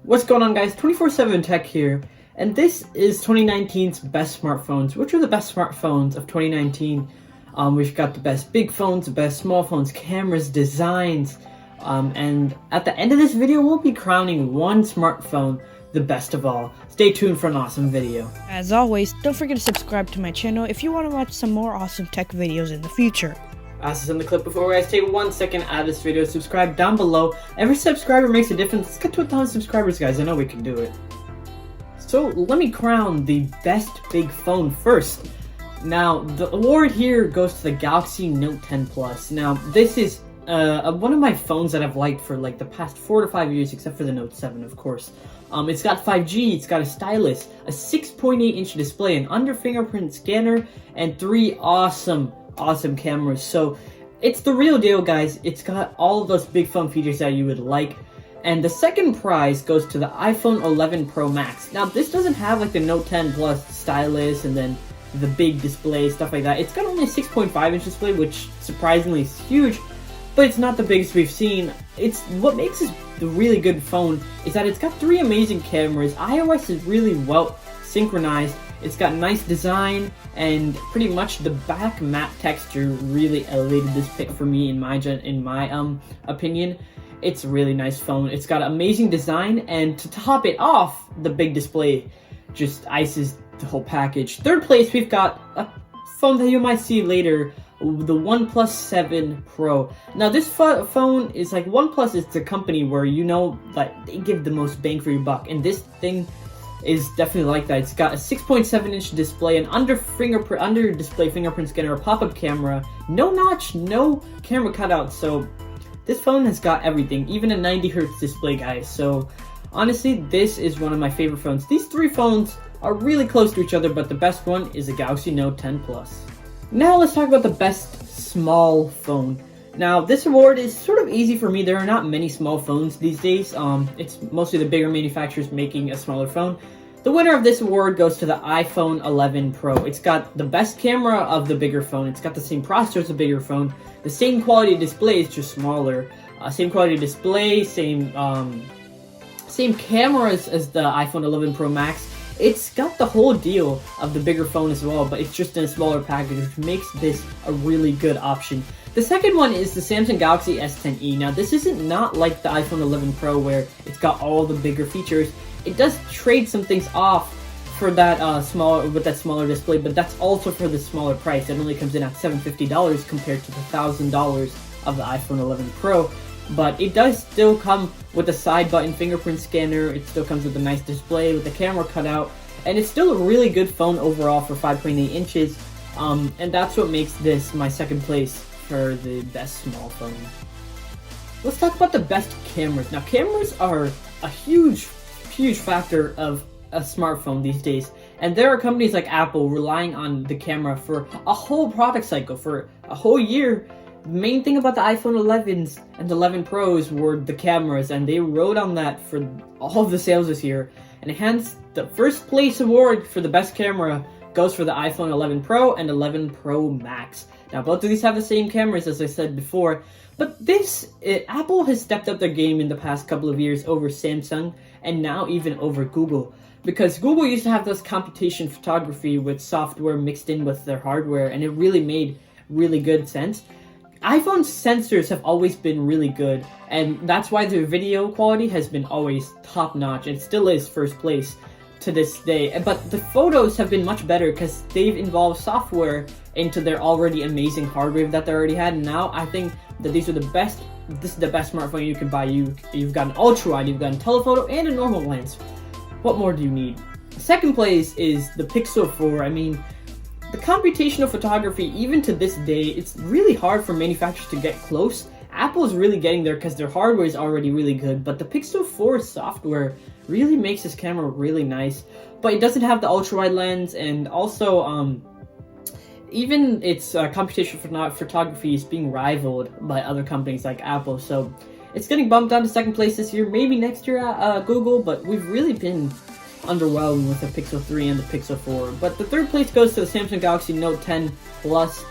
What's going on, guys? 24/7 Tech here, and this is 2019's best smartphones. Which are the best smartphones of 2019? We've got the best big phones, the best small phones, cameras, designs, and at the end of this video, we'll be crowning one smartphone the best of all. Stay tuned for an awesome video. As always, don't forget to subscribe to my channel if you want to watch some more awesome tech videos in the future. As is in the clip before, guys, take 1 second out of this video, subscribe down below. Every subscriber makes a difference. Let's get to 1,000 subscribers, guys. I know we can do it. So let me crown the best big phone first. Now, the award here goes to the Galaxy Note 10 Plus. Now, this is one of my phones that I've liked for like the past 4 to 5 years, except for the Note 7, of course. It's got 5G, it's got a stylus, a 6.8-inch display, an under fingerprint scanner, and 3 awesome cameras. So it's the real deal, guys. It's got all of those big phone features that you would like. And the second prize goes to the iPhone 11 Pro Max. Now, this doesn't have like the Note 10 Plus stylus and then the big display, stuff like that. It's got only a 6.5-inch display, which surprisingly is huge, but it's not the biggest we've seen. It's what makes this the really good phone is that it's got 3 amazing cameras. iOS is really well synchronized. It's got nice design, and pretty much the back matte texture really elevated this pick for me in my opinion. It's a really nice phone. It's got amazing design, and to top it off, the big display just ices the whole package. Third place, we've got a phone that you might see later, the OnePlus 7 Pro. Now, this phone is like, OnePlus is the company where you know that they give the most bang for your buck, and this thing is definitely like that. It's got a 6.7-inch display, an under display fingerprint scanner, a pop-up camera, no notch, no camera cutout. So this phone has got everything, even a 90 Hz display, guys. So honestly, this is one of my favorite phones. These 3 phones are really close to each other, but the best one is the Galaxy Note 10 Plus. Now let's talk about the best small phone. Now, this award is sort of easy for me. There are not many small phones these days. It's mostly the bigger manufacturers making a smaller phone. The winner of this award goes to the iPhone 11 Pro. It's got the best camera of the bigger phone. It's got the same processor as the bigger phone. The same quality display, it's just smaller. Same quality display, same cameras as the iPhone 11 Pro Max. It's got the whole deal of the bigger phone as well, but it's just in a smaller package, which makes this a really good option. The second one is the Samsung Galaxy S10e. Now, this isn't not like the iPhone 11 Pro where it's got all the bigger features. It does trade some things off for that smaller display, but that's also for the smaller price. It only comes in at $750 compared to the $1,000 of the iPhone 11 Pro. But it does still come with a side button fingerprint scanner. It still comes with a nice display with the camera cutout, and it's still a really good phone overall for 5.8 inches. And that's what makes this my second place for the best small phone. Let's talk about the best cameras. Now, cameras are a huge factor of a smartphone these days, and there are companies like Apple relying on the camera for a whole product cycle, for a whole year. The main thing about the iPhone 11s and 11 Pros were the cameras, and they rode on that for all of the sales this year. And hence, the first place award for the best camera goes for the iPhone 11 Pro and 11 Pro Max. Now, both of these have the same cameras, as I said before, but Apple has stepped up their game in the past couple of years over Samsung, and now even over Google. Because Google used to have this computation photography with software mixed in with their hardware, and it really made really good sense. iPhone sensors have always been really good, and that's why their video quality has been always top-notch, and still is first place to this day. But the photos have been much better because they've involved software into their already amazing hardware that they already had. And now I think that this is the best smartphone you can buy. You've got an ultra-wide, you've got a telephoto, and a normal lens. What more do you need? Second place is the Pixel 4. I mean, the computational photography, even to this day, it's really hard for manufacturers to get close. Apple's really getting there because their hardware is already really good, but the Pixel 4 software really makes this camera really nice. But it doesn't have the ultra-wide lens, and also even its computational photography is being rivaled by other companies like Apple. So it's getting bumped down to second place this year, maybe next year at Google, but we've really been underwhelmed with the Pixel 3 and the Pixel 4. But the third place goes to the Samsung Galaxy Note 10 Plus.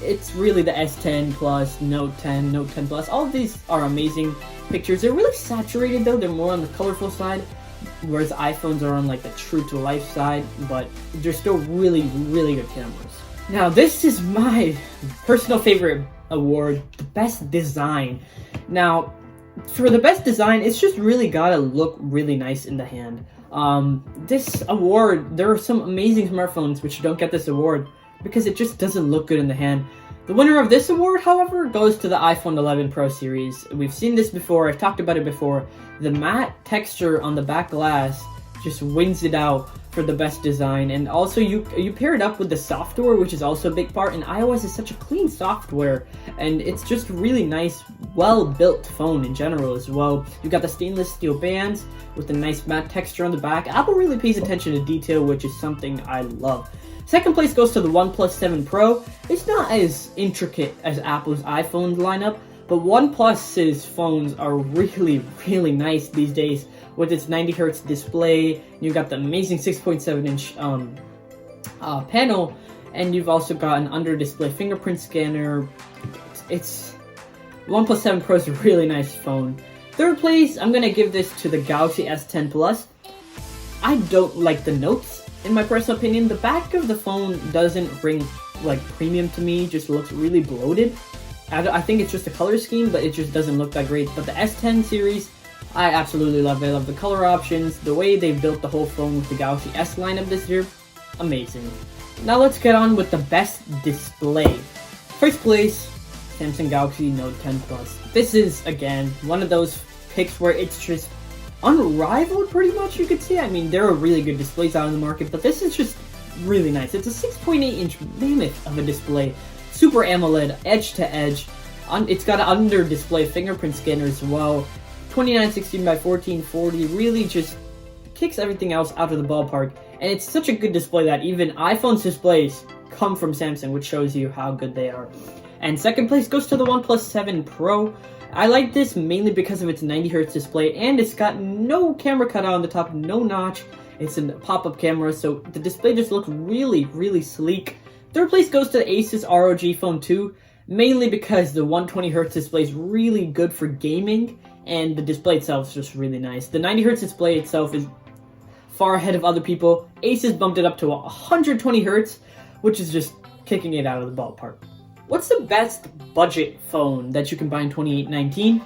It's really the S10 Plus, Note 10, Note 10 Plus. All of these are amazing. pictures. They're really saturated though, they're more on the colorful side, whereas iPhones are on like the true to life side, but they're still really, really good cameras. Now this is my personal favorite award, the best design. Now, for the best design, it's just really gotta look really nice in the hand. This award, there are some amazing smartphones which don't get this award because it just doesn't look good in the hand. The winner of this award, however, goes to the iPhone 11 Pro series. We've seen this before, I've talked about it before. The matte texture on the back glass just wins it out for the best design, and also you pair it up with the software, which is also a big part, and iOS is such a clean software, and it's just really nice, well-built phone in general as well. You've got the stainless steel bands with the nice matte texture on the back. Apple really pays attention to detail, which is something I love. Second place goes to the OnePlus 7 Pro. It's not as intricate as Apple's iPhone lineup, but OnePlus's phones are really, really nice these days with its 90Hz display. You've got the amazing 6.7-inch panel, and you've also got an under-display fingerprint scanner. It's OnePlus 7 Pro is a really nice phone. Third place, I'm going to give this to the Galaxy S10 Plus. I don't like the notes, in my personal opinion. The back of the phone doesn't ring like premium to me, just looks really bloated. I think it's just a color scheme, but it just doesn't look that great. But the S10 series, I absolutely love it. I love the color options, the way they built the whole phone with the Galaxy S lineup this year, amazing. Now let's get on with the best display. First place, Samsung Galaxy Note 10 Plus. This is, again, one of those picks where it's just unrivaled pretty much, you could say. I mean, there are really good displays out in the market, but this is just really nice. It's a 6.8-inch mammoth of a display. Super AMOLED, edge to edge. It's got an under display fingerprint scanner as well. 2916 by 1440 really just kicks everything else out of the ballpark. And it's such a good display that even iPhone's displays come from Samsung, which shows you how good they are. And second place goes to the OnePlus 7 Pro. I like this mainly because of its 90Hz display, and it's got no camera cutout on the top, no notch. It's a pop-up camera, so the display just looks really, really sleek. Third place goes to the ASUS ROG Phone 2, mainly because the 120Hz display is really good for gaming, and the display itself is just really nice. The 90Hz display itself is far ahead of other people. ASUS bumped it up to 120Hz, which is just kicking it out of the ballpark. What's the best budget phone that you can buy in 2019?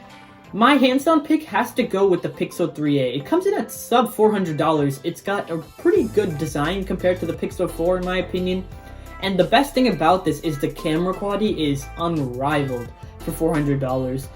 My hands-down pick has to go with the Pixel 3a. It comes in at sub $400. It's got a pretty good design compared to the Pixel 4 in my opinion. And the best thing about this is the camera quality is unrivaled for $400.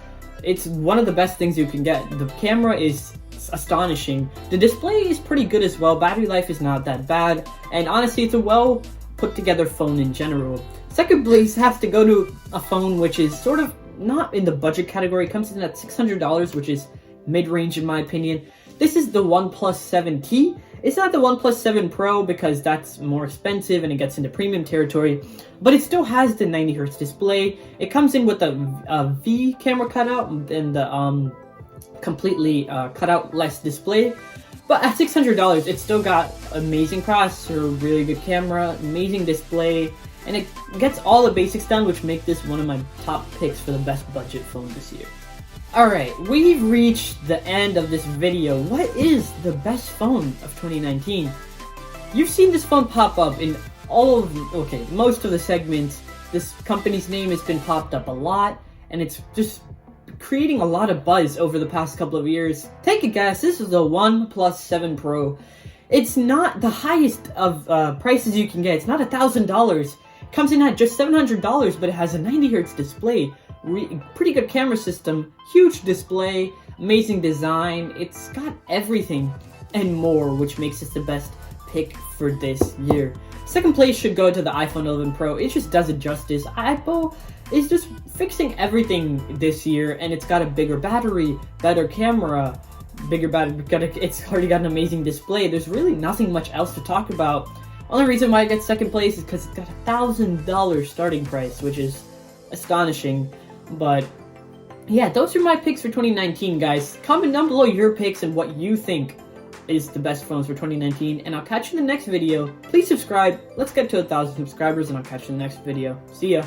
It's one of the best things you can get. The camera is astonishing. The display is pretty good as well. Battery life is not that bad. And honestly, it's a well put together phone in general. Second place has to go to a phone which is sort of not in the budget category. It comes in at $600, which is mid-range in my opinion. This is the OnePlus 7T. It's not the OnePlus 7 Pro because that's more expensive and it gets into premium territory, but it still has the 90Hz display. It comes in with a V camera cutout and the completely cutout-less display. But at $600, it's still got amazing processor, really good camera, amazing display, and it gets all the basics done, which make this one of my top picks for the best budget phone this year. Alright, we've reached the end of this video. What is the best phone of 2019? You've seen this phone pop up in most of the segments. This company's name has been popped up a lot, and it's just creating a lot of buzz over the past couple of years. Take a guess, this is the OnePlus 7 Pro. It's not the highest of prices you can get. It's not $1,000. It comes in at just $700, but it has a 90Hz display. Pretty good camera system, huge display, amazing design. It's got everything and more, which makes it the best pick for this year. Second place should go to the iPhone 11 Pro. It just does it justice. Apple is just fixing everything this year, and it's got a bigger battery, better camera, it's already got an amazing display. There's really nothing much else to talk about. Only reason why it gets second place is because it's got $1,000 starting price, which is astonishing. But yeah, those are my picks for 2019, guys. Comment down below your picks and what you think is the best phones for 2019, and I'll catch you in the next video. Please subscribe. Let's get to 1,000 subscribers, and I'll catch you in the next video. See ya.